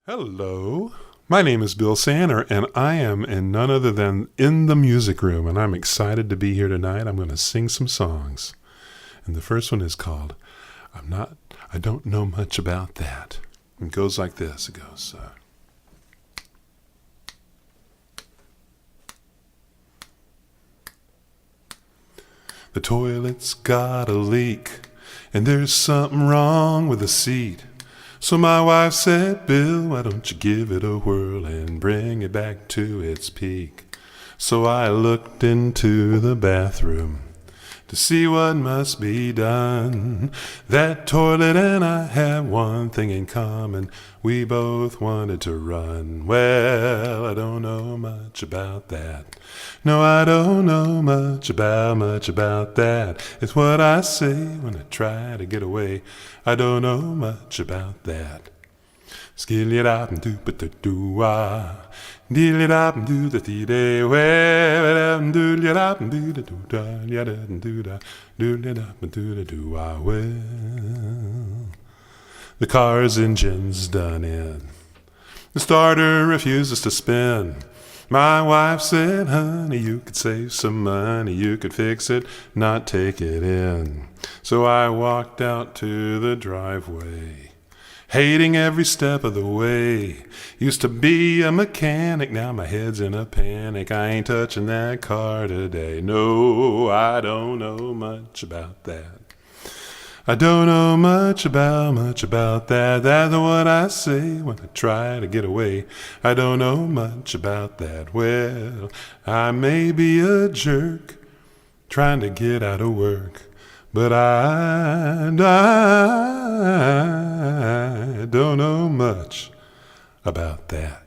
Hello, my name is Bill Sanner, and I am in none other than In the Music Room, and I'm excited to be here tonight. I'm going to sing some songs, and the first one is called I Don't Know Much About That. It goes like this. It goes, the toilet's got a leak, and there's something wrong with the seat. So my wife said, Bill, why don't you give it a whirl and bring it back to its peak? So I looked into the bathroom to see what must be done. That toilet and I have one thing in common. We both wanted to run. Well, I don't know much about that. No, I don't know much about that. It's what I say when I try to get away. I don't know much about that. Skilly-dop and do-ba-da-doo-wah. Dilly-dop and do-da-dee-day. Well-dop and do-da-doo-da. Yada-da-doo-da. Doodly-dop and do-da-doo-wah. Well, the car's engine's done in. The starter refuses to spin. My wife said, honey, you could save some money. You could fix it, not take it in. So I walked out to the driveway, hating every step of the way. Used to be a mechanic, now my head's in a panic. I ain't touching that car today. No, I don't know much about that. I don't know much about that. That's what I say when I try to get away. I don't know much about that. Well, I may be a jerk trying to get out of work, but I don't know much about that.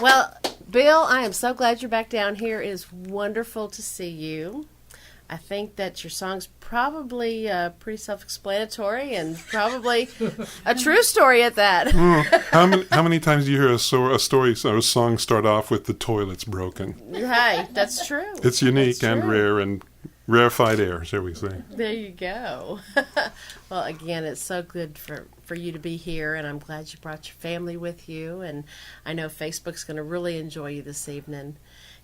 Well, Bill, I am so glad you're back down here. It is wonderful to see you. I think that your song's probably pretty self-explanatory and probably a true story at that. How many times do you hear a story or a song start off with the toilet's broken? Hey, that's true. It's unique and rare and rarefied air, shall we say. There you go. Well, again, it's so good for you to be here, and I'm glad you brought your family with you, and I know Facebook's going to really enjoy you this evening.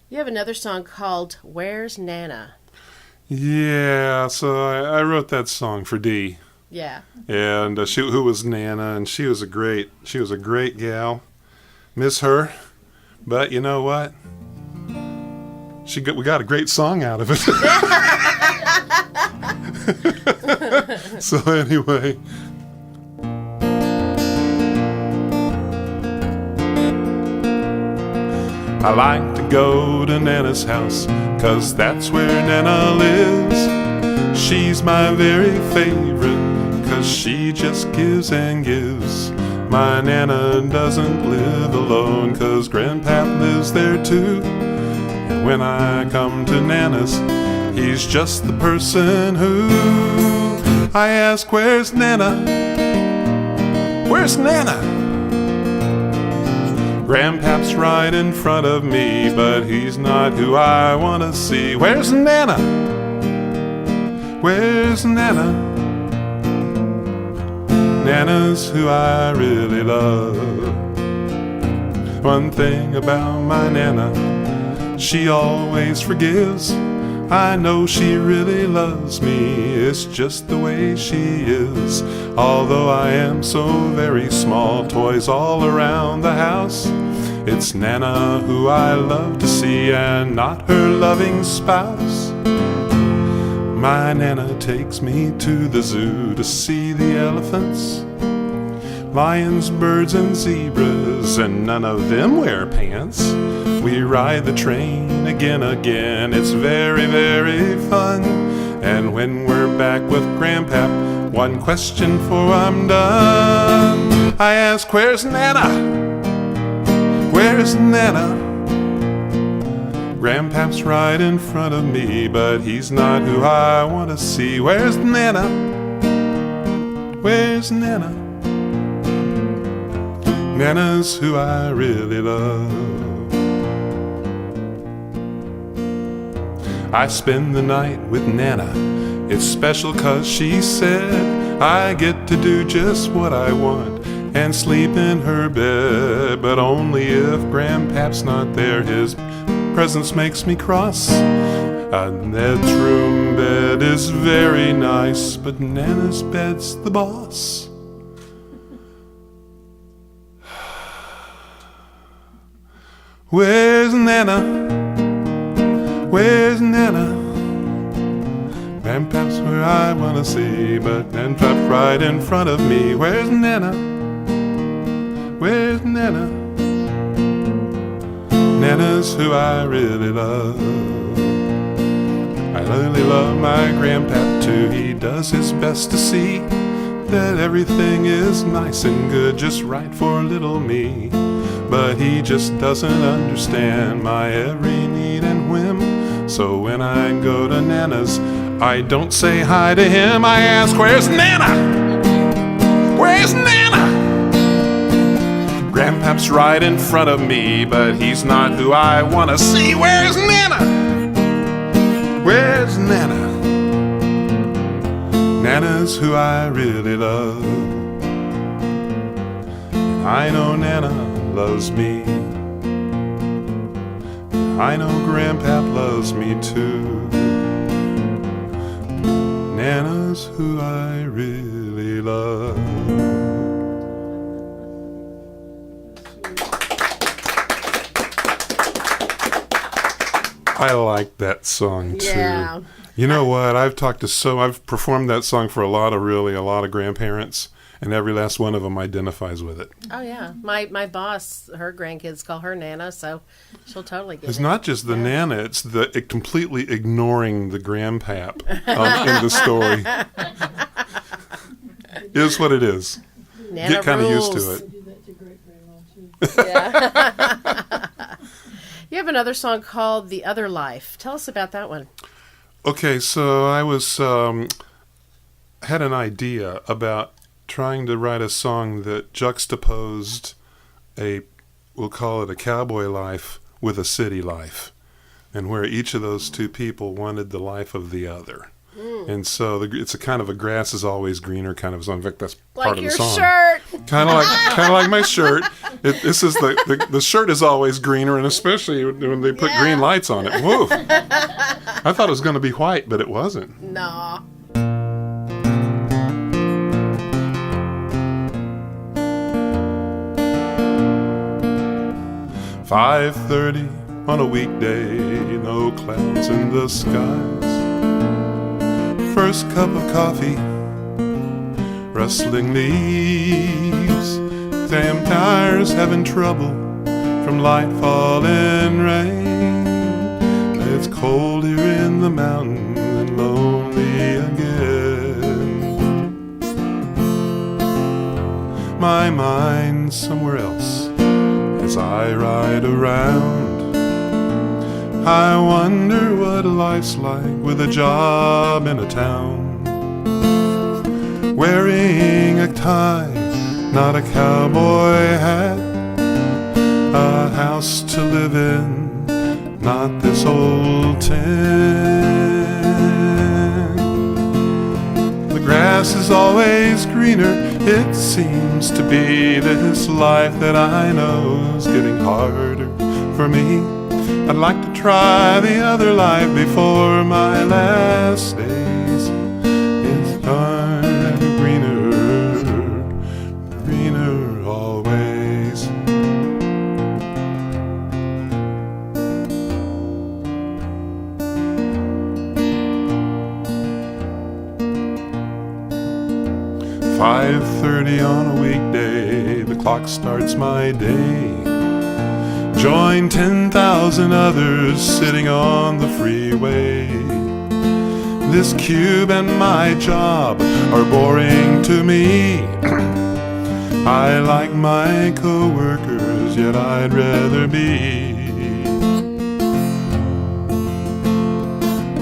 You have another song called Where's Nana? Yeah, so I wrote that song for Dee. Yeah. And who was Nana, and she was a great gal. Miss her, but you know what? We got a great song out of it. So anyway, I like to go to Nana's house, 'cause that's where Nana lives. She's my very favorite, 'cause she just gives and gives. My Nana doesn't live alone, 'cause Grandpap lives there too. And when I come to Nana's, he's just the person who I ask, where's Nana? Where's Nana? Grandpap's right in front of me, but he's not who I want to see. Where's Nana? Where's Nana? Nana's who I really love. One thing about my Nana, she always forgives. I know she really loves me, it's just the way she is. Although I am so very small, toys all around the house, it's Nana who I love to see, and not her loving spouse. My Nana takes me to the zoo to see the elephants, lions, birds, and zebras, and none of them wear pants. We ride the train again, it's very, very fun. And when we're back with Grandpap, one question before I'm done, I ask, where's Nana? Where's Nana? Grandpap's right in front of me, but he's not who I want to see. Where's Nana? Where's Nana? Nana's who I really love. I spend the night with Nana It's special 'cause she said I get to do just what I want and sleep in her bed, but only if Grandpap's not there. His presence makes me cross. Ned's room bed is very nice, but Nana's bed's the boss. Where's Nana? Where's Nana? Grandpap's where I wanna see, but Grandpap's right in front of me. Where's Nana? Where's Nana? Nana's who I really love. I really love my Grandpap too. He does his best to see that everything is nice and good, just right for little me. But he just doesn't understand my every need and whim. So when I go to Nana's, I don't say hi to him. I ask, where's Nana? Where's Nana? Grandpap's right in front of me, but he's not who I want to see. Where's Nana? Where's Nana? Nana's who I really love. And I know Nana loves me. I know Grandpap loves me too. Nana's who I really love. I like that song too. Yeah. You know what? I've performed that song for a lot of grandparents, and every last one of them identifies with it. Oh yeah, my boss, her grandkids call her Nana, so she'll totally get it. It's not just the Nana; it's it completely ignoring the Grandpap in the story. Is what it is. Nana Get kind of used rules. to it. I do that to great-grandma, too. Yeah. You have another song called "The Other Life." Tell us about that one. Okay, so I was had an idea about trying to write a song that juxtaposed we'll call it a cowboy life with a city life, and where each of those two people wanted the life of the other. And so it's a kind of a grass is always greener kind of song. In fact, that's part of the song. Like your shirt. Kind of like my shirt. This is the shirt is always greener, and especially when they put green lights on it. Whoa! I thought it was going to be white, but it wasn't. No. "5:30 on a weekday, no clouds in the skies. First cup of coffee, rustling leaves. Damn tires having trouble from light falling rain. It's cold here in the mountain and lonely again. My mind's somewhere else as I ride around. I wonder what life's like with a job in a town. Wearing a tie, not a cowboy hat. A house to live in, not this old tent. The grass is always greener, it seems to be. This life that I know is getting harder for me. I'd like to try the other life before my last days. It's darn greener, greener always. "5:30 on a weekday, the clock starts my day. Join 10,000 others sitting on the freeway. This cube and my job are boring to me. I like my co-workers, yet I'd rather be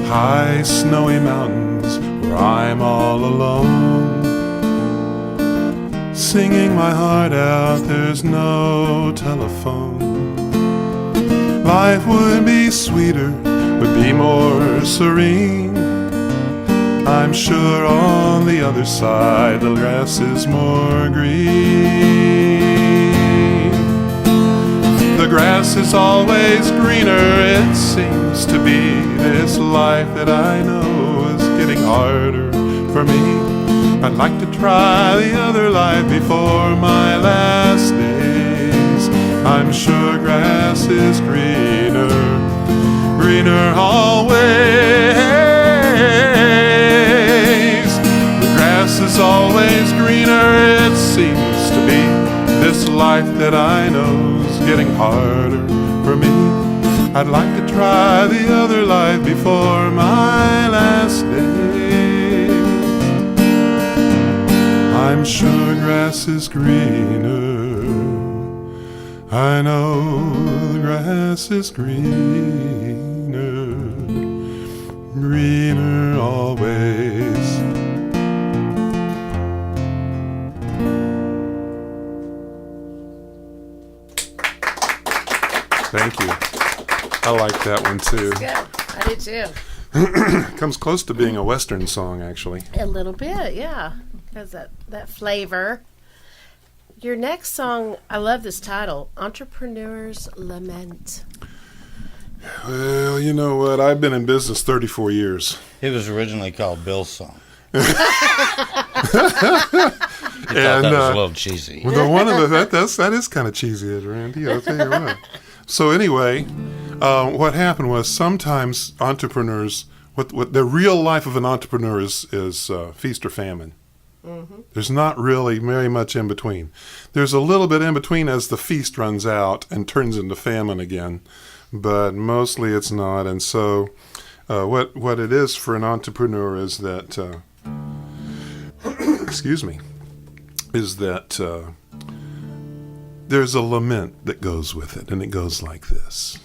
high snowy mountains where I'm all alone. Singing my heart out, there's no telephone. Life would be sweeter, would be more serene. I'm sure on the other side the grass is more green. The grass is always greener, it seems to be. This life that I know is getting harder for me. I'd like to try the other life before my last days. I'm sure grass is greener, greener always. The grass is always greener, it seems to be. This life that I know is getting harder for me. I'd like to try the other life before my last days. I'm sure grass is greener. I know the grass is greener, greener always. Thank you. I like that one too. Good. I did too. Comes close to being a Western song, actually. A little bit, yeah. Has that flavor. Your next song, I love this title, Entrepreneur's Lament. Well, you know what? I've been in business 34 years. It was originally called Bill's Song. And That was a little cheesy. well, that is kind of cheesy, Randy. I'll tell you what. So anyway, what happened was sometimes entrepreneurs, what the real life of an entrepreneur is feast or famine. Mm-hmm. There's not really very much in between. There's a little bit in between as the feast runs out and turns into famine again, but mostly it's not. And so what it is for an entrepreneur is that, excuse me, is that there's a lament that goes with it, and it goes like this.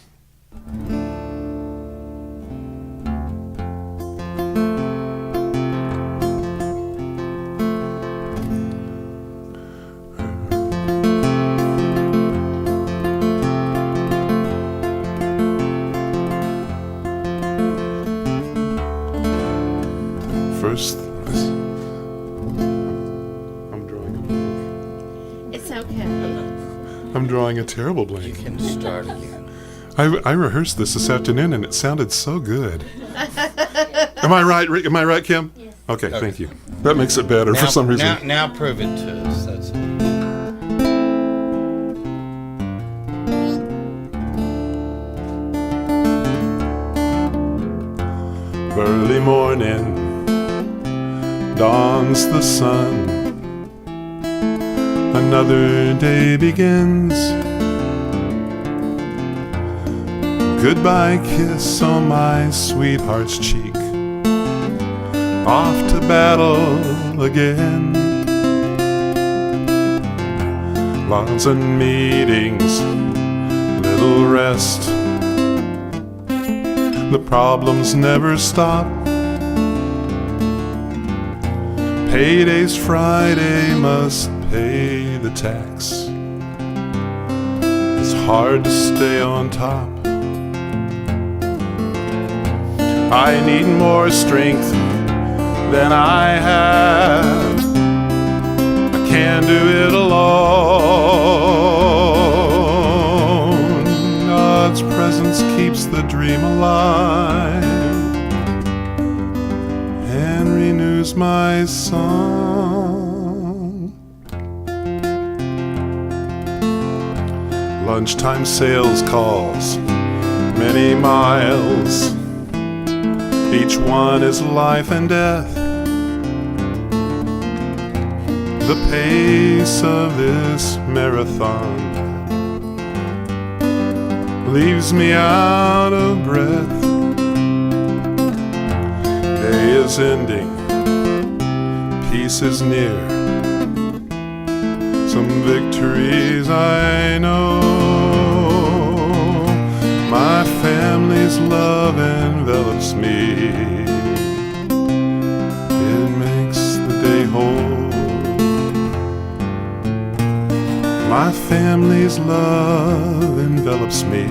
First, I'm drawing a blank. It's okay. I'm drawing a terrible blank. You can start again. I rehearsed this afternoon, and it sounded so good. Am I right? Am I right, Kim? Yes. Okay, thank you. That makes it better for some reason. Now prove it to us. That's it. Early morning dawns the sun. Another day begins. Goodbye kiss on my sweetheart's cheek. Off to battle again. Lots of meetings, little rest. The problems never stop. Payday's Friday, must pay the tax. It's hard to stay on top. I need more strength than I have. I can't do it alone. God's presence keeps the dream alive and renews my song. Lunchtime sales calls, many miles. Each one is life and death. The pace of this marathon leaves me out of breath. Day is ending, peace is near. Some victories I know. My family's love envelops me. It makes the day whole. My family's love envelops me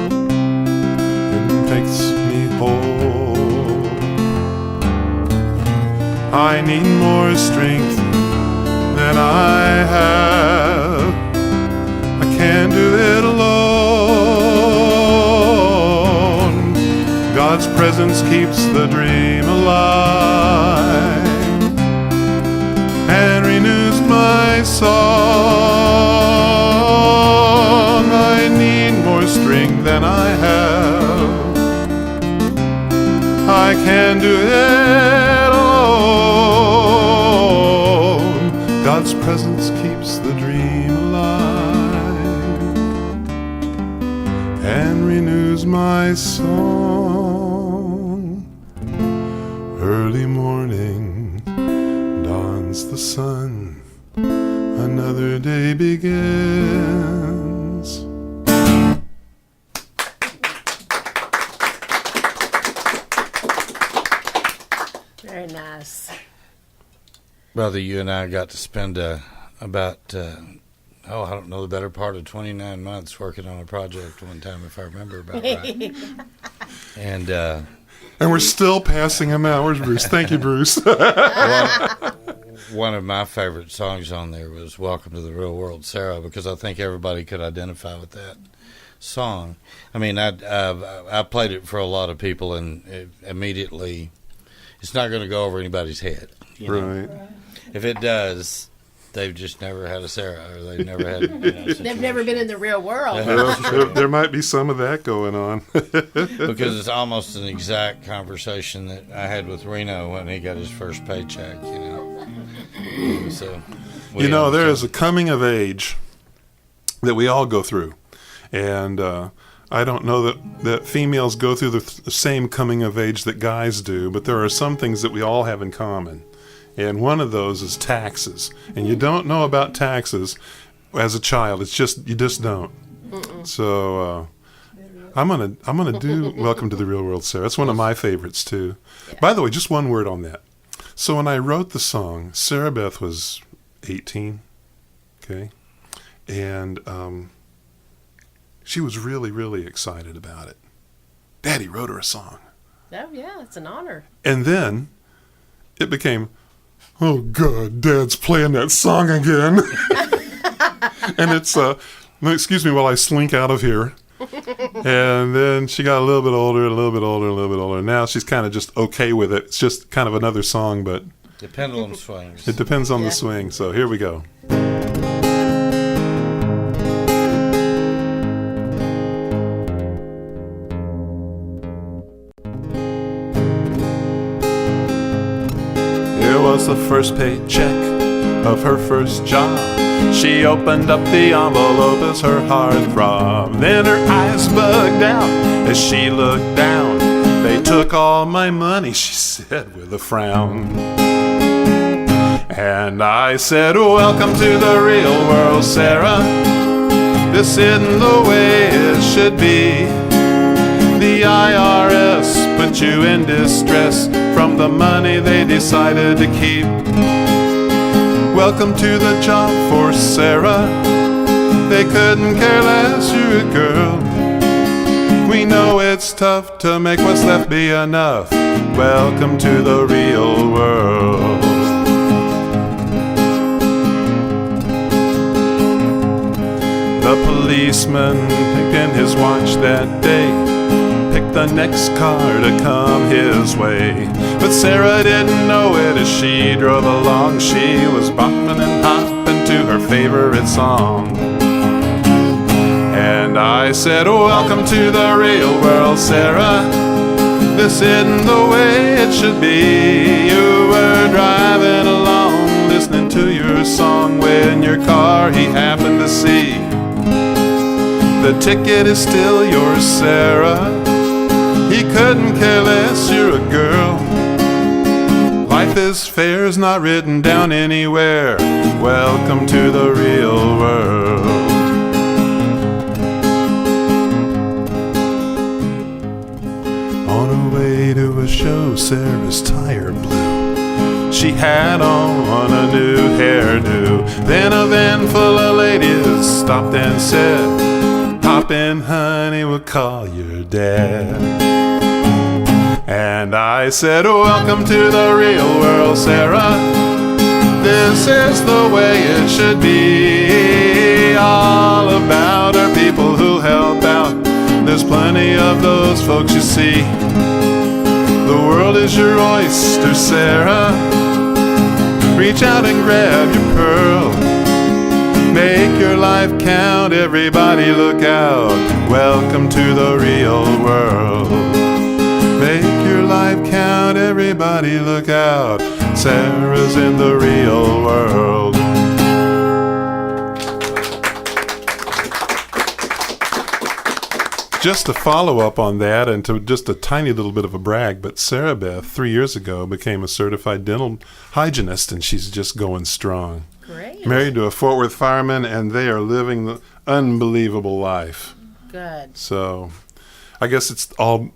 and makes me whole. I need more strength than I have. I can't do it alone. God's presence keeps the dream alive and renews my song. I need more strength than I have. I can't do it alone. God's presence keeps the dream alive and renews my song. Early morning dawns the sun, another day begins. Very nice. Brother, you and I got to spend about, I don't know, the better part of 29 months working on a project one time, if I remember about right. And we're still passing him out. Where's Bruce? Thank you, Bruce. one of my favorite songs on there was Welcome to the Real World, Sarah, because I think everybody could identify with that song. I mean, I played it for a lot of people, and immediately it's not going to go over anybody's head. You know? Right. If it does, they've just never had a Sarah, or they've never had. They've never been in the real world. There might be some of that going on. Because it's almost an exact conversation that I had with Reno when he got his first paycheck, you know. So, there is a coming of age that we all go through. And I don't know that females go through the same coming of age that guys do, but there are some things that we all have in common. And one of those is taxes. And you don't know about taxes as a child. It's just, you just don't. So I'm gonna do Welcome to the Real World, Sarah. It's one of my favorites too. Yeah. By the way, just one word on that. So when I wrote the song, Sarah Beth was 18, okay? And she was really, really excited about it. Daddy wrote her a song. Oh, yeah, it's an honor. And then it became, oh, God, Dad's playing that song again. And it's, excuse me while I slink out of here. And then she got a little bit older. Now she's kind of just okay with it. It's just kind of another song, but the pendulum swings. It depends on the swing. So here we go. It was the first paycheck of her first job. She opened up the envelope as her heart throbbed. Then her eyes bugged out as she looked down. They took all my money, she said with a frown. And I said, welcome to the real world, Sarah. This isn't the way it should be. The IRS put you in distress from the money they decided to keep. Welcome to the job force, Sarah. They couldn't care less, you're a girl. We know it's tough to make what's left be enough. Welcome to the real world. The policeman picked in his watch that day, picked the next car to come his way. But Sarah didn't know it as she drove along. She was bopping and hopping to her favorite song. And I said, welcome to the real world, Sarah. This isn't the way it should be. You were driving along, listening to your song when your car he happened to see. The ticket is still yours, Sarah. He couldn't care less, you're a girl. Life is fair, is not written down anywhere. Welcome to the real world. On her way to a show, Sarah's tire blew. She had on a new hairdo. Then a van full of ladies stopped and said, hop in, honey, we'll call your dad. And I said, welcome to the real world, Sarah. This is the way it should be. All about our people who'll help out. There's plenty of those folks you see. The world is your oyster, Sarah. Reach out and grab your pearl. Make your life count, everybody look out. Welcome to the real world. Make your life count, everybody look out. Sarah's in the real world. Just to follow up on that, and to just a tiny little bit of a brag, but Sarah Beth 3 years ago became a certified dental hygienist, and she's just going strong. Great. Married to a Fort Worth fireman, and they are living the unbelievable life. Good. So I guess it's all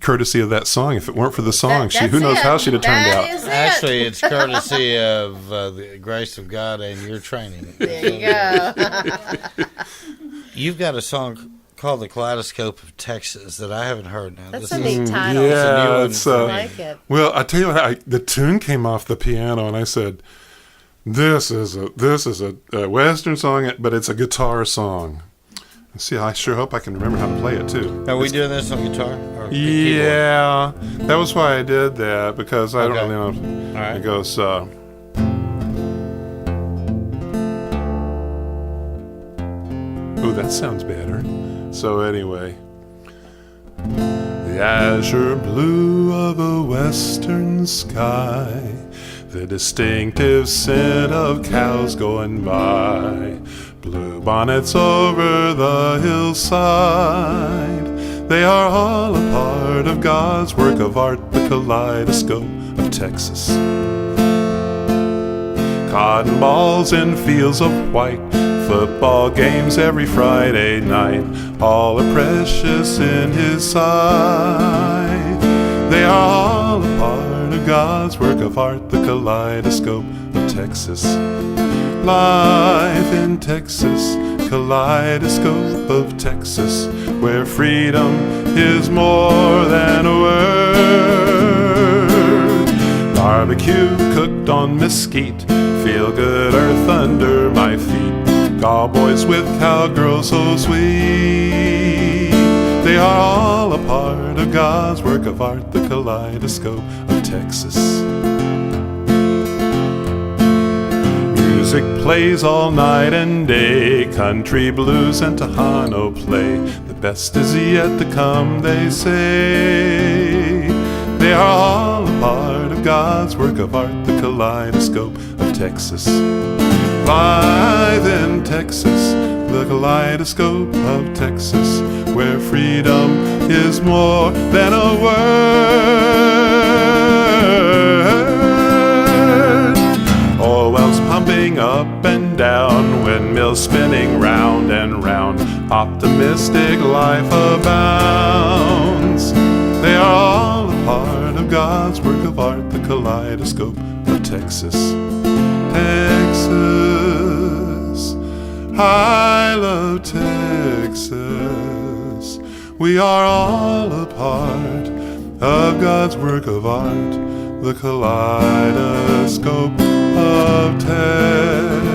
courtesy of that song. If it weren't for the song, who knows how she'd have turned That out. is it. Actually, it's courtesy of the grace of God and your training. There you go. You've got a song called The Kaleidoscope of Texas that I haven't heard now. That's This a is neat title. new Yeah, one it's, for I me. like it. well, I tell you what, the tune came off the piano, and I said, This is a Western song, but it's a guitar song. See, I sure hope I can remember how to play it too. Are we doing this on guitar? Or keyboard? Yeah, that was why I did that, because I don't Okay. really know. All right. It goes, ooh, that sounds better. So anyway, the azure blue of a western sky, the distinctive scent of cows going by, blue bonnets over the hillside, they are all a part of God's work of art, the kaleidoscope of Texas. Cotton balls in fields of white, football games every Friday night, all are precious in His sight. They are all a part of God's work of art, the kaleidoscope of Texas. Life in Texas, kaleidoscope of Texas, where freedom is more than a word. Barbecue cooked on mesquite, feel good earth under my feet, cowboys with cowgirls so sweet. They are all a part of God's work of art, the kaleidoscope of Texas. Music plays all night and day, country blues and Tejano play. The best is yet to come, they say. They are all a part of God's work of art, the kaleidoscope of Texas. Live in Texas, the kaleidoscope of Texas, where freedom is more than a word. Oil wells pumping up and down, windmills spinning round and round, optimistic life abounds. They are all a part of God's work of art, the kaleidoscope of Texas. Texas, I love Texas. We are all a part of God's work of art, the kaleidoscope of Texas.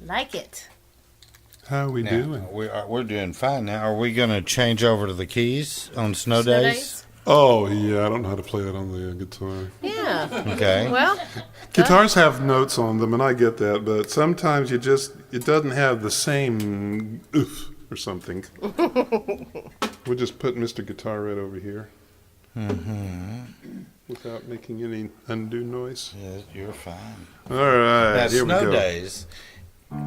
Like it. How are we Now, doing? we're doing fine now. Are we going to change over to the keys on snow days? Oh, yeah, I don't know how to play that on the guitar. Yeah. Okay. Well, Guitars have notes on them, and I get that, but sometimes it doesn't have the same oof or something. We'll just put Mr. Guitar right over here. Without making any undue noise. Yeah, you're fine. All right, Now, here we snow go. days.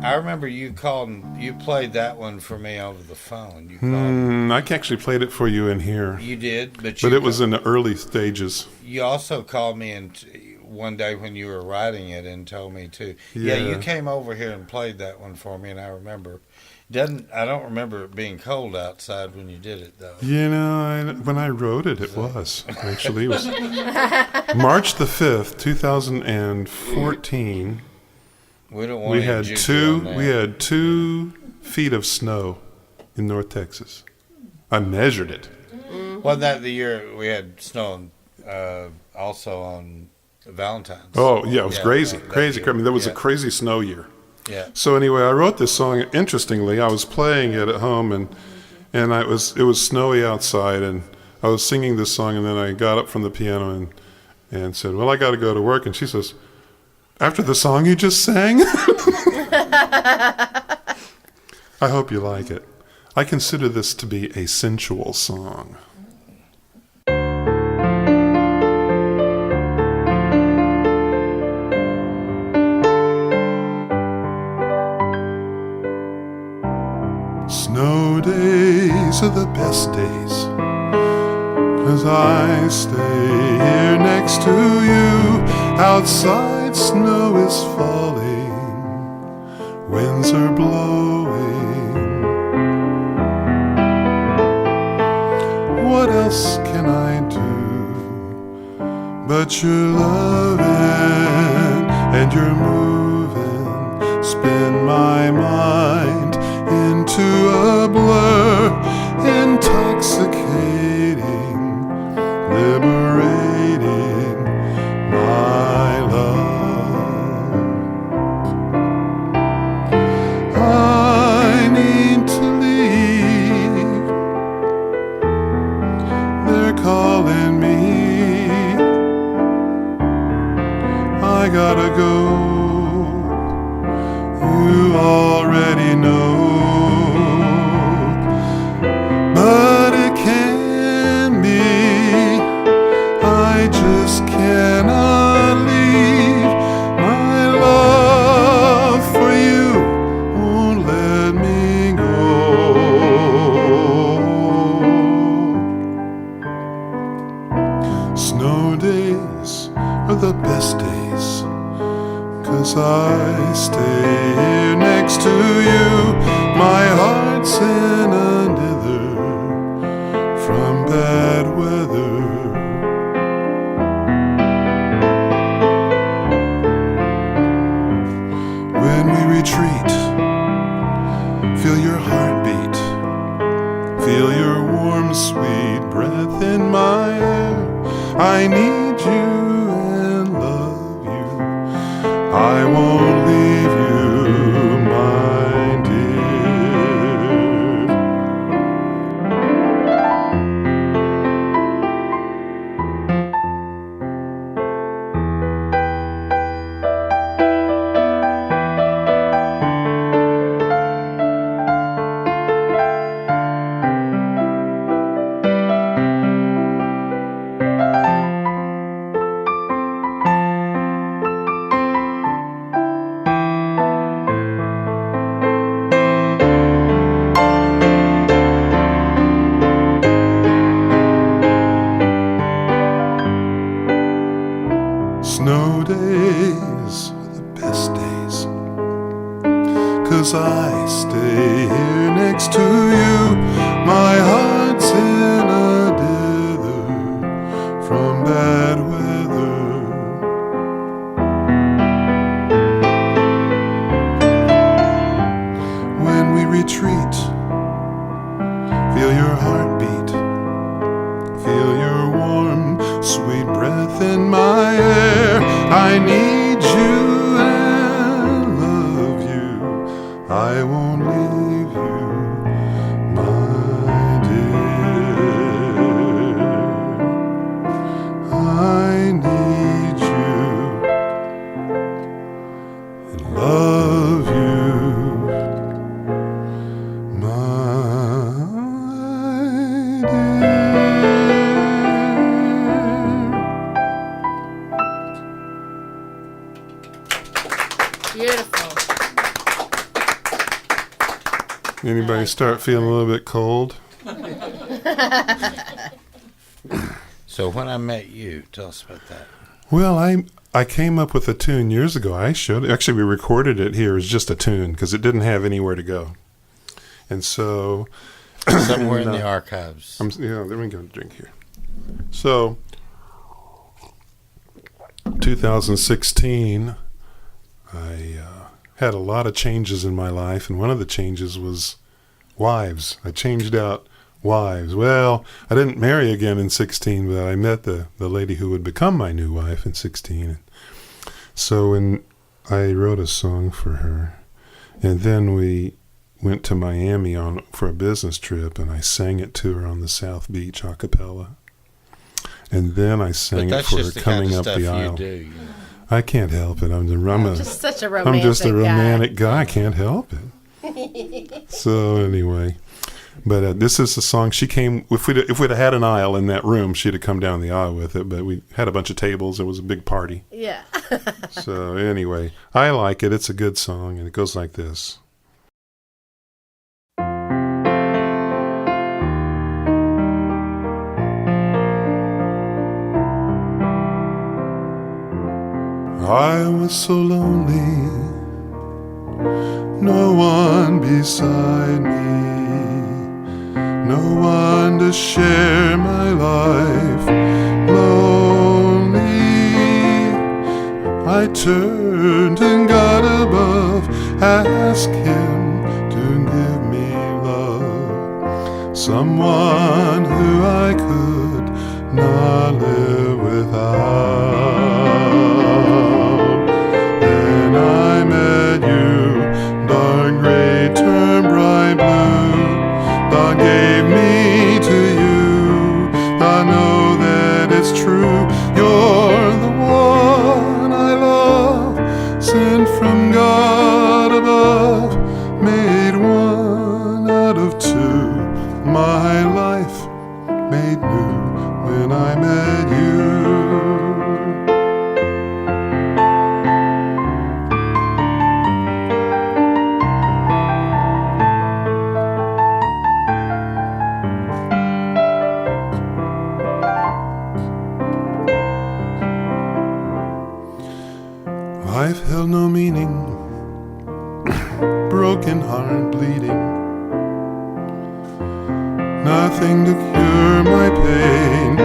I remember you called and you played that one for me over the phone. You called. I actually played it for you in here, You did, but but it was in the early stages. You also called me one day when you were writing it and told me to. Yeah, Yeah. you came over here and played that one for me, and I remember. I don't remember it being cold outside when you did it, though. You know, when I wrote it, it was. Actually, it was March the 5th, 2014. We don't want We any had juju on that. we had 2 feet of snow in North Texas. I measured it. Wasn't that the year we had snow also on Valentine's? Oh, yeah, it was crazy. that Crazy. year. I mean, there was a Yeah. crazy snow year. Yeah. So anyway, I wrote this song. Interestingly, I was playing it at home, and it was snowy outside, and I was singing this song, and then I got up from the piano and said, "Well, I got to go to work." And she says, "After the song you just sang?" I hope you like it. I consider this to be a sensual song. Snow days are the best days, 'cause I stay here next to you. Outside snow is falling, winds are blowing. What else can I do but you're loving and you're moving, spin my mind into a blur, intoxicating, liberating, my love. I need to leave, they're calling me, I gotta go, you already know. But it can be, I just cannot leave. My love for you won't let me go. Snow days are the best days, 'cause I stay here next to you. My heart's in a dither from bad weather. When we retreat, feel your heartbeat, feel your warm, sweet breath in my air. I need you and love you, I won't leave you, my dear. Snow days are the best days, 'cause I stay here next to you. My heart's in a dither from bad weather. When we retreat, feel your heartbeat, feel your warm, sweet breath in my air. I need you and love you, I won't leave you, my dear. I need you and love you, my dear. Beautiful. Anybody start feeling a little bit cold? So when I met you, tell us about that. Well, I came up with a tune years ago. We recorded it here as just a tune because it didn't have anywhere to go. And so... Somewhere in the archives. Let me go drink here. So, 2016, I had a lot of changes in my life, and one of the changes was wives. I changed out wives. Well, I didn't marry again in 16, but I met the lady who would become my new wife in 16. So when I wrote a song for her, and then we went to Miami for a business trip, and I sang it to her on the South Beach a cappella. And then I sang it for her coming up the aisle. Do. I can't help it. I'm just such a romantic I'm just a romantic guy. guy. I can't help it. So anyway, but this is the song. She came. If we'd have had an aisle in that room, she'd have come down the aisle with it. But we had a bunch of tables. It was a big party. Yeah. So anyway, I like it. It's a good song, and it goes like this. I was so lonely, no one beside me, no one to share my life. Lonely, I turned and got above, asked him to give me love, someone who I could not live without. I met you, dark gray turned bright blue. God gave me to you. I know that it's true. You're the one I love, sent from God above, made one out of two. My life made new when I met you. Life held no meaning, broken heart bleeding, nothing to cure my pain.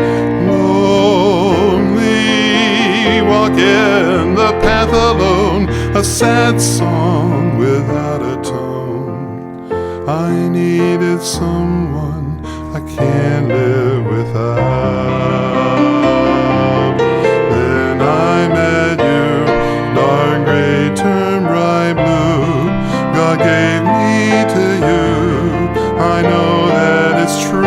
Lonely, walking the path alone, a sad song without a tone. I needed someone I can't live without. Then I met you, dark gray turned bright blue. God gave me to you. I know that it's true.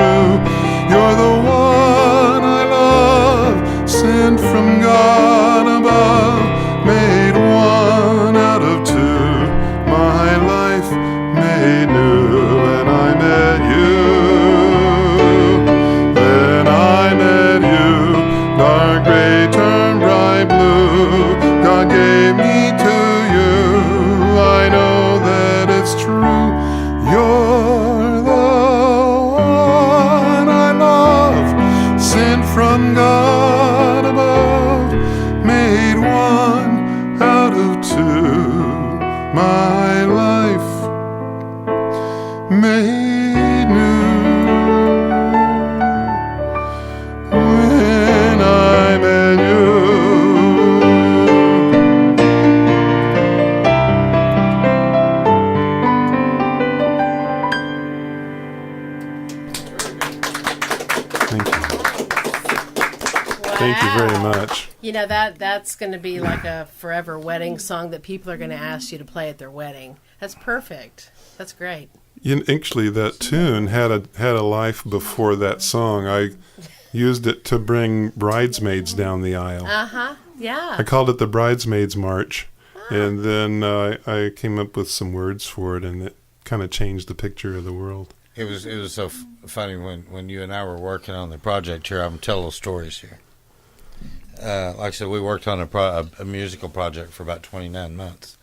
You're the one I love, sent from God above, made one out of two. My life made new when I met you. Then I met you, dark gray turned bright blue. God gave me to you. I know that it's true. You're the one I love, sent from God above, made one out of two. My life made new when I met you. Thank you. Thank you very much. You know, that's going to be like a forever wedding song that people are going to ask you to play at their wedding. That's perfect. That's great. Actually, that tune had a life before that song. I used it to bring bridesmaids down the aisle. Yeah. I called it the Bridesmaids March, and then I came up with some words for it, and it kind of changed the picture of the world. It was so funny when you and I were working on the project here. I'm going to tell little stories here. Like I said, we worked on a musical project for about 29 months.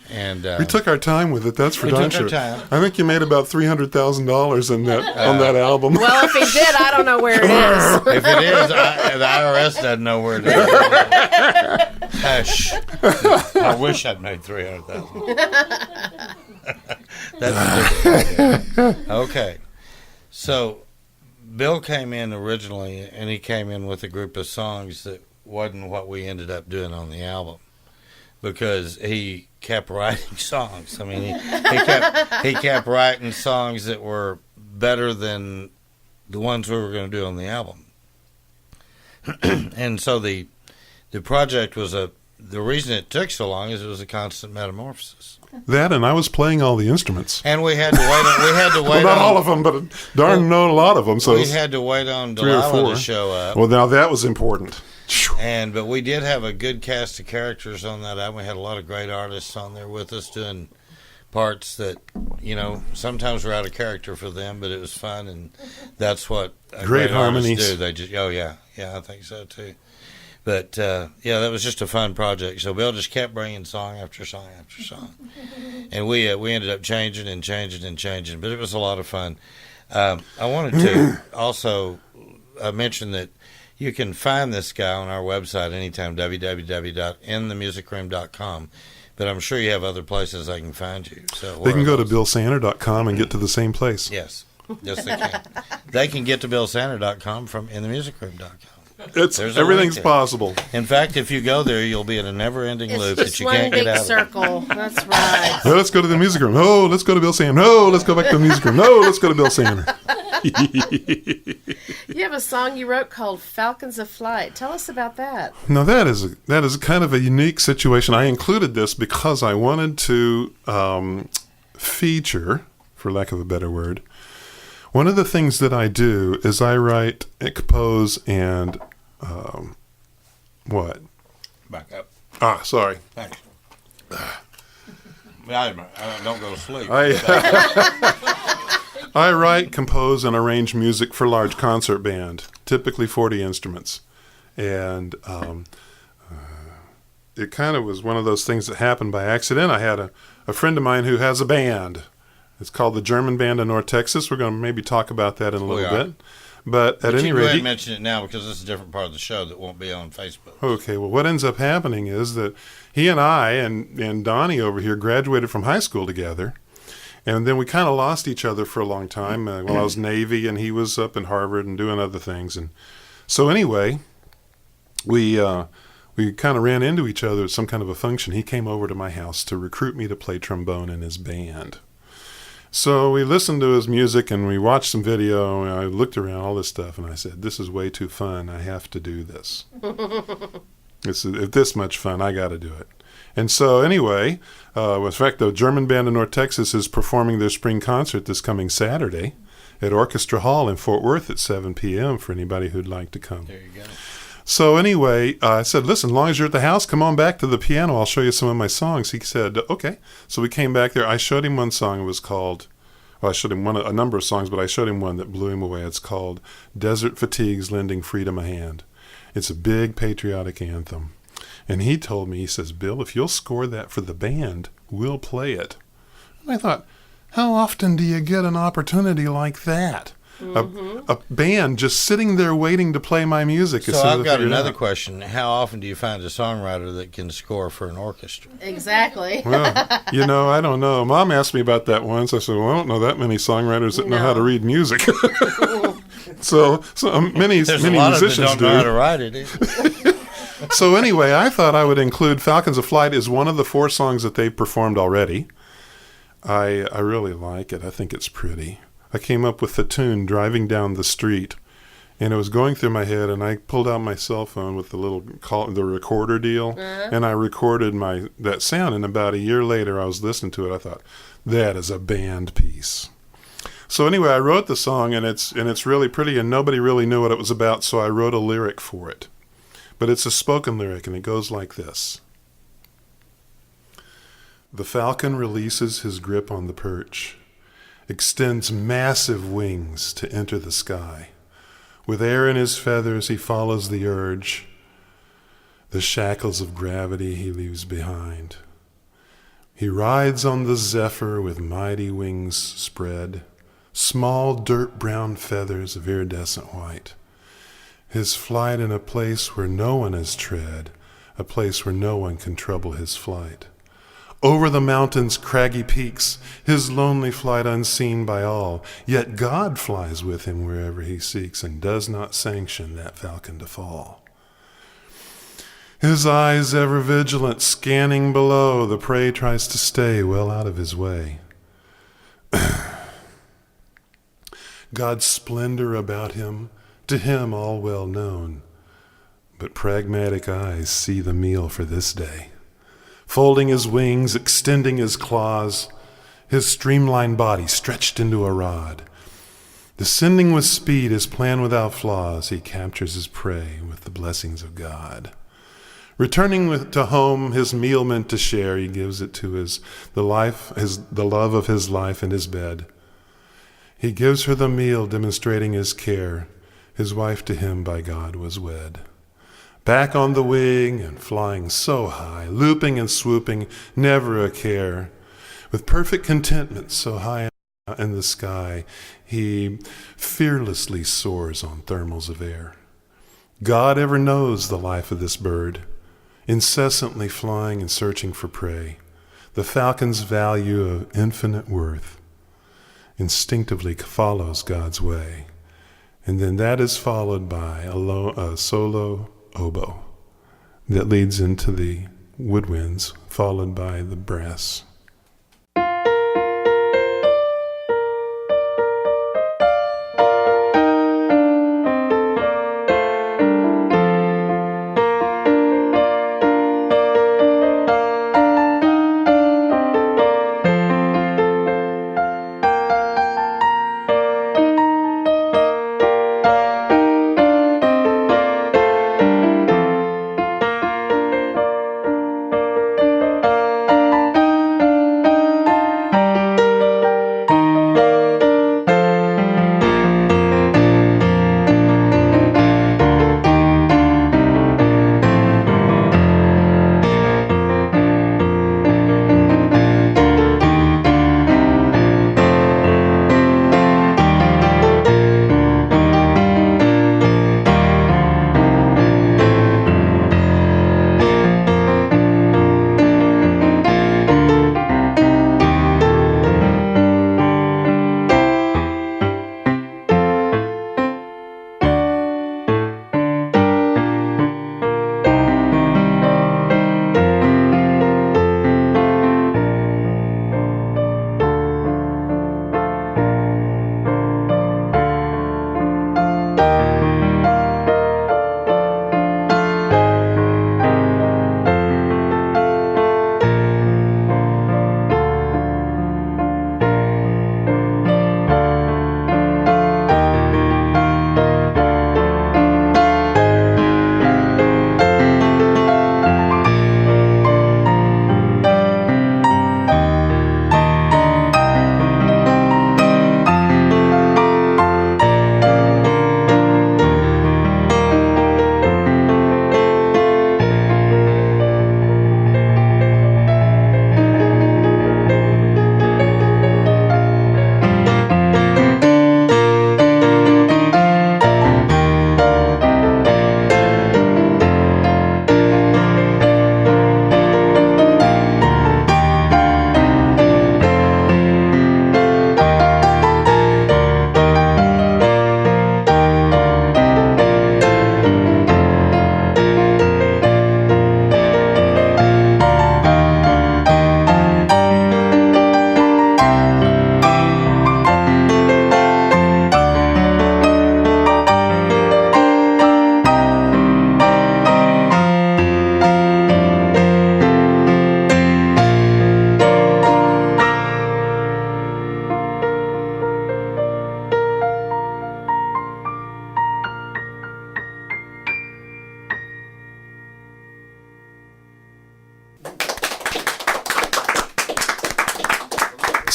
And we took our time with it. That's for darn sure. We took our time. I think you made about $300,000 in that on that album. Well, if he did, I don't know where it is. If it is, the IRS doesn't know where it is. Hush. I wish I'd made $300,000. That's different. Okay. So Bill came in originally, and he came in with a group of songs that wasn't what we ended up doing on the album, because he kept writing songs. I mean, he kept writing songs that were better than the ones we were going to do on the album. And so the project was the reason it took so long is it was a constant metamorphosis. That, and I was playing all the instruments. And we had to wait. Well, not all of them, but darn know a lot of them. So we had to wait on Delilah to show up. Well, now that was important. But we did have a good cast of characters on that album. We had a lot of great artists on there with us doing parts that, sometimes were out of character for them, but it was fun, and that's what great harmonies do. They just, I think so too. But that was just a fun project. So Bill just kept bringing song after song after song, and we ended up changing and changing and changing. But it was a lot of fun. I wanted to also mention that you can find this guy on our website anytime, www.inthemusicroom.com. But I'm sure you have other places they can find you. So they can go to billsanner.com and get to the same place. Yes, they can. They can get to billsanner.com from inthemusicroom.com. Everything's possible. In fact, if you go there, you'll be in a never-ending loop that you can't get out of. It's one big circle. That's right. No, let's go to the music room. No, let's go to Bill Sanner. No, let's go back to the music room. No, let's go to Bill Sanner. You have a song you wrote called "Falcons of Flight." Tell us about that. Now that is kind of a unique situation. I included this because I wanted to feature, for lack of a better word, one of the things that I do is I write, compose, and what? Back up. Sorry. Thanks. I don't go to sleep. I write, compose, and arrange music for large concert band, typically 40 instruments. And it kind of was one of those things that happened by accident. I had a friend of mine who has a band. It's called the German Band of North Texas. We're going to maybe talk about that in a little bit. But at any rate, go ahead and mention it now because this is a different part of the show that won't be on Facebook. Okay, well, what ends up happening is that he and I and Donnie over here graduated from high school together. And then we kind of lost each other for a long time. When I was Navy and he was up in Harvard and doing other things. And so anyway, we kind of ran into each other at some kind of a function. He came over to my house to recruit me to play trombone in his band. So we listened to his music and we watched some video. And I looked around all this stuff and I said, "This is way too fun. I have to do this. It's this much fun. I got to do it." And so anyway, in fact, the German Band of North Texas is performing their spring concert this coming Saturday at Orchestra Hall in Fort Worth at 7 p.m. for anybody who'd like to come. There you go. So anyway, I said, "Listen, as long as you're at the house, come on back to the piano. I'll show you some of my songs." He said, "Okay." So we came back there. I showed him one song. It was called, I showed him a number of songs, but I showed him one that blew him away. It's called "Desert Fatigues Lending Freedom a Hand." It's a big patriotic anthem. And he told me, he says, "Bill, if you'll score that for the band, we'll play it." And I thought, how often do you get an opportunity like that? Mm-hmm. A band just sitting there waiting to play my music. So I've got another question. How often do you find a songwriter that can score for an orchestra? Exactly. Well, I don't know. Mom asked me about that once. I said, "Well, I don't know that many songwriters that know how to read music." so many There's many a lot musicians of them don't know how to write it. So anyway, I thought I would include "Falcons of Flight" as one of the 4 songs that they've performed already. I really like it. I think it's pretty. I came up with the tune driving down the street, and it was going through my head, and I pulled out my cell phone with the recorder deal, and I recorded that sound, and about a year later I was listening to it. I thought, that is a band piece. So anyway, I wrote the song, and it's really pretty, and nobody really knew what it was about, so I wrote a lyric for it. But it's a spoken lyric, and it goes like this. The falcon releases his grip on the perch, extends massive wings to enter the sky. With air in his feathers, he follows the urge. The shackles of gravity he leaves behind. He rides on the zephyr with mighty wings spread, small dirt-brown feathers of iridescent white. His flight in a place where no one has tread, a place where no one can trouble his flight. Over the mountain's craggy peaks, his lonely flight unseen by all, yet God flies with him wherever he seeks and does not sanction that falcon to fall. His eyes ever vigilant, scanning below, the prey tries to stay well out of his way. God's splendor about him, to him all well known, but pragmatic eyes see the meal for this day. Folding his wings, extending his claws, his streamlined body stretched into a rod. Descending with speed, his plan without flaws, he captures his prey with the blessings of God. Returning to home, his meal meant to share, he gives it to the love of his life in his bed. He gives her the meal, demonstrating his care. His wife to him by God was wed. Back on the wing and flying so high, looping and swooping, never a care. With perfect contentment so high in the sky, he fearlessly soars on thermals of air. God ever knows the life of this bird, incessantly flying and searching for prey. The falcon's value of infinite worth instinctively follows God's way. And then that is followed by a solo oboe that leads into the woodwinds, followed by the brass.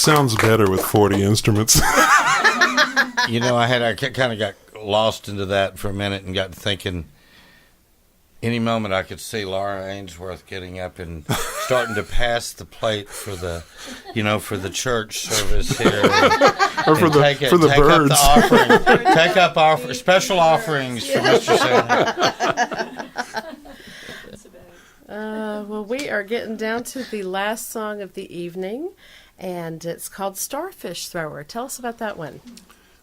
Sounds better with 40 instruments. You know, I kind of got lost into that for a minute and got thinking. Any moment I could see Lara Ainsworth getting up and starting to pass the plate for the, for the church service here, or for the birds. Up the offering, take up special offerings for Mr. Singer. Well, we are getting down to the last song of the evening, and it's called Starfish Thrower. Tell us about that one.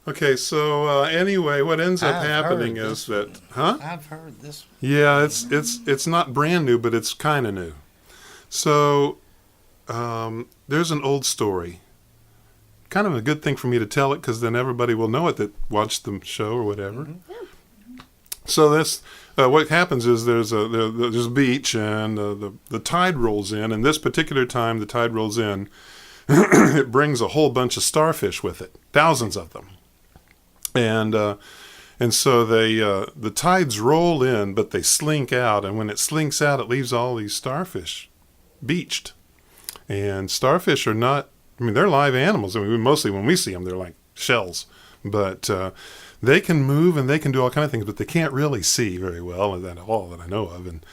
Okay, so anyway, what ends up I've happening heard is this that, huh? I've heard this. Yeah, it's not brand new, but it's kind of new. So there's an old story. Kind of a good thing for me to tell it, because then everybody will know it that watched the show or whatever. Yeah. So this, what happens is there's a beach, and the tide rolls in, and this particular time the tide rolls in, it brings a whole bunch of starfish with it, thousands of them. And so the tides roll in, but they slink out, and when it slinks out, it leaves all these starfish beached. And starfish are not, I mean, they're live animals. I mean, mostly when we see them, they're like shells. But they can move and they can do all kind of things, but they can't really see very well at all that I know of. And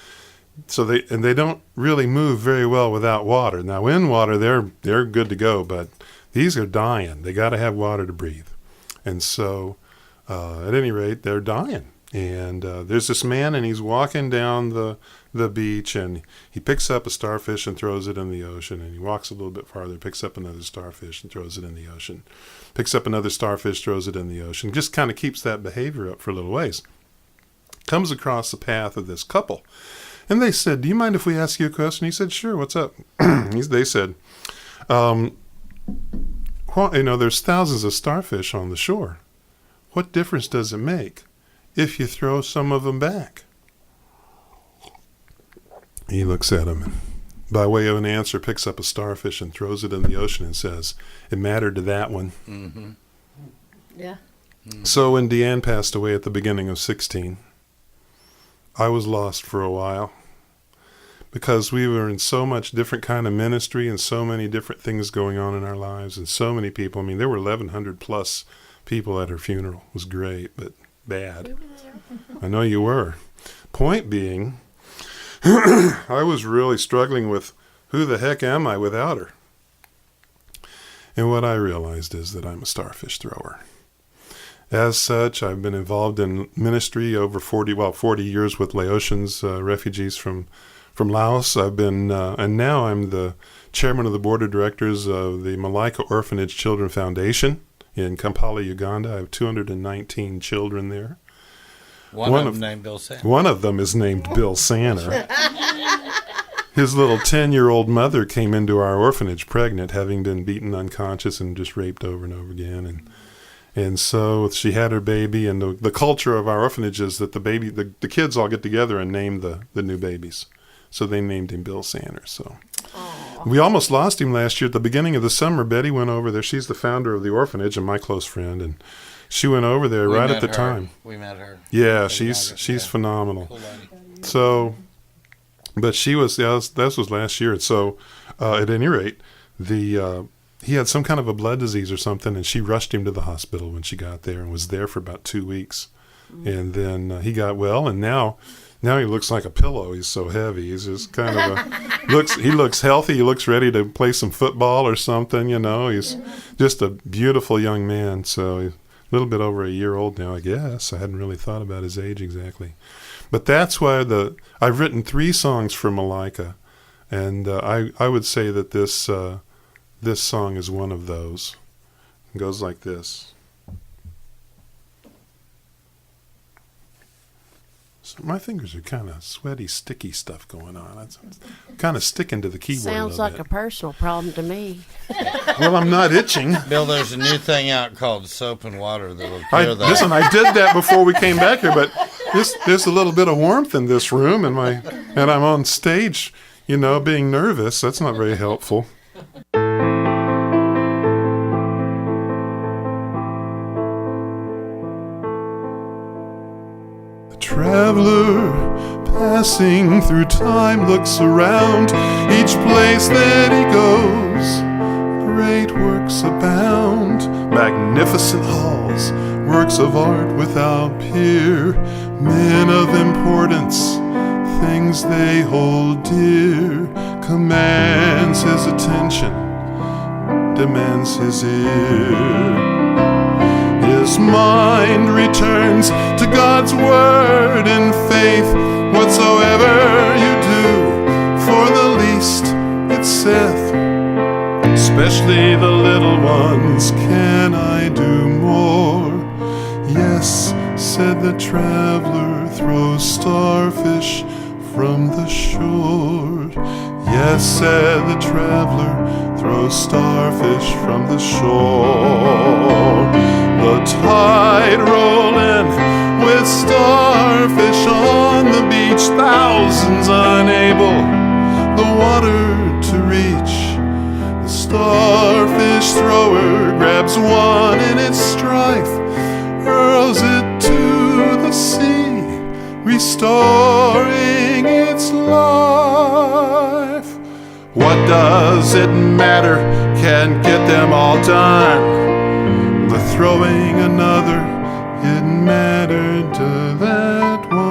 so they don't really move very well without water. Now, in water, they're good to go, but these are dying. They got to have water to breathe. And so, at any rate, they're dying. And there's this man, and he's walking down the beach, and he picks up a starfish and throws it in the ocean. And he walks a little bit farther, picks up another starfish and throws it in the ocean. Picks up another starfish, throws it in the ocean. Just kind of keeps that behavior up for a little ways. Comes across the path of this couple. And they said, "Do you mind if we ask you a question?" He said, "Sure, what's up?" They said, there's thousands of starfish on the shore. What difference does it make if you throw some of them back? He looks at him and, by way of an answer, picks up a starfish and throws it in the ocean and says, "It mattered to that one." Mm-hmm. Yeah. So when Deanne passed away at the beginning of 16, I was lost for a while, because we were in so much different kind of ministry and so many different things going on in our lives, and so many people. I mean, there were 1,100 plus people at her funeral. It was great, but bad. I know you were. Point being, I was really struggling with, who the heck am I without her? And what I realized is that I'm a starfish thrower. As such, I've been involved in ministry over 40 years with Laotians, refugees from Laos. I've been, and now I'm the chairman of the board of directors of the Malaika Orphanage Children Foundation in Kampala, Uganda. I have 219 children there. One of them named Bill Sanner. One of them is named Bill Sanner. His little 10-year-old mother came into our orphanage pregnant, having been beaten unconscious and just raped over and over again. And so she had her baby, and the culture of our orphanage is that the kids all get together and name the new babies. So they named him Bill Sanner. So we almost lost him last year at the beginning of the summer. Betty went over there. She's the founder of the orphanage and my close friend, and she went over there right at the time. We met her. Yeah, she's phenomenal. Cool lady. So, but she was, that was last year. And so, at any rate, he had some kind of a blood disease or something, and she rushed him to the hospital when she got there and was there for about 2 weeks. And then he got well, and now he looks like a pillow. He's so heavy. He's just kind of he looks healthy. He looks ready to play some football or something, He's just a beautiful young man. So he's a little bit over a year old now, I guess. I hadn't really thought about his age exactly. But that's why I've written 3 songs for Malaika, and I would say that this song is one of those. It goes like this. So my fingers are kind of sweaty, sticky stuff going on. I'm kind of sticking to the keyboard. Sounds like a personal problem to me. Well, I'm not itching. Bill, there's a new thing out called soap and water that will cure that. Listen, I did that before we came back here, but there's a little bit of warmth in this room, and I'm on stage, being nervous. That's not very helpful. Traveler passing through time looks around each place that he goes. Great works abound, magnificent halls, works of art without peer, men of importance, things they hold dear, commands his attention, demands his ear. His mind returns to God's word in faith. Whatsoever you do for the least ones, can I do more? Yes, said the traveler, throw starfish from the shore. Yes, said the traveler, throw starfish from the shore. The tide rolling with starfish on the beach, thousands unable the water to reach. The starfish thrower grabs one in its strife, hurls it to the sea, restoring its life. What does it matter? Can't get them all done. The throwing another, it mattered to that one.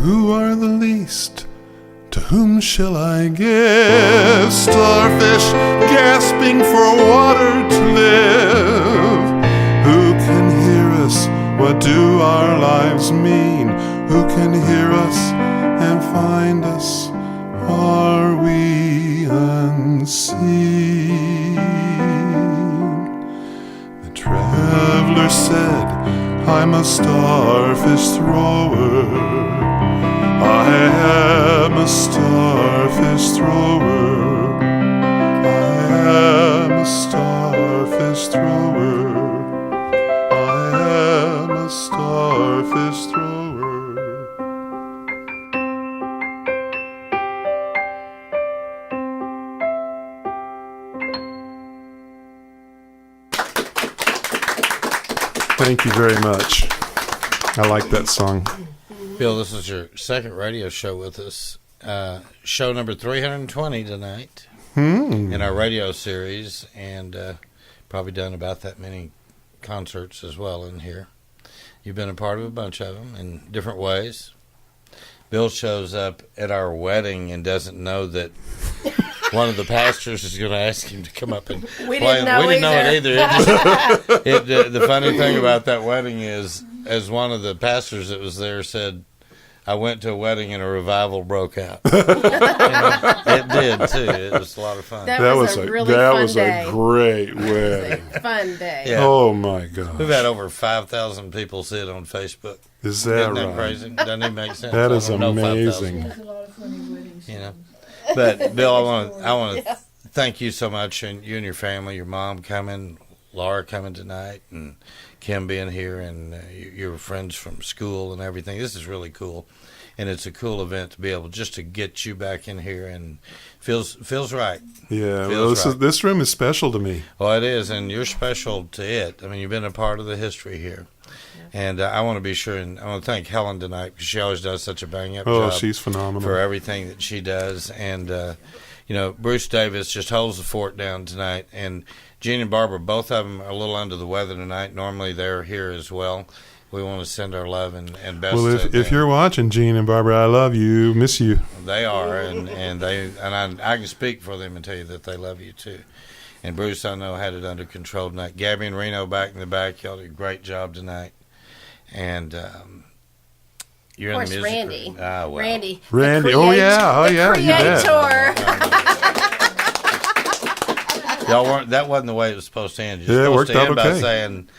Who are the least? To whom shall I give? Starfish gasping for water to live. Who can hear us? What do our lives mean? Who can hear us and find us? Are we unseen? The traveler said, I'm a starfish thrower. I am a starfish thrower. I am a starfish thrower. I am a starfish thrower. Thank you very much. I like that song. Bill, this is your second radio show with us. Show number 320 tonight in our radio series, and probably done about that many concerts as well in here. You've been a part of a bunch of them in different ways. Bill shows up at our wedding and doesn't know that one of the pastors is going to ask him to come up and We play. didn't know We didn't know it either. either. The funny thing about that wedding is, as one of the pastors that was there said, I went to a wedding and a revival broke out. It did, too. It was a lot of fun. That was a really fun day. A great It was wedding. a fun day. Yeah. Oh my gosh. We've had over 5,000 people see it on Facebook. Is that Isn't that right? crazy? Doesn't it make sense? That I is don't know 5,000. amazing. There's a lot of funny weddings. You know. But Bill, I want to thank you so much, and you and your family, your mom coming, Lara coming tonight, and Kim being here, and your friends from school and everything. This is really cool, and it's a cool event to be able just to get you back in here, and feels right. Yeah, Feels well, right. this room is special to me. Well, it is, and you're special to it. I mean, you've been a part of the history here. And I want to be sure, and I want to thank Helen tonight, because she always does such a bang-up Oh, job she's phenomenal. for everything that she does. And, you know, Bruce Davis just holds the fort down tonight. And Gene and Barbara, both of them are a little under the weather tonight. Normally they're here as well. We want to send our love and best Well, to if them. you're watching, Gene and Barbara, I love you, miss you. They are, and I can speak for them and tell you that they love you too. And Bruce, I know, had it under control tonight. Gabby and Reno back in the back, y'all did a great job tonight. And you're Of in the course, music Randy. room. Ah, well. Randy. Randy, The oh yeah, the you bet. creator. Y'all weren't. That wasn't the way it was supposed to end. Yeah, You're it supposed worked to out end by okay. saying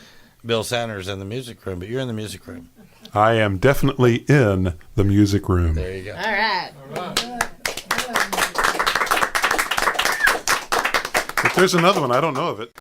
Bill Sanders in the music room, but you're in the music room. I am definitely in the music room. There you go. All right. If there's another one, I don't know of it.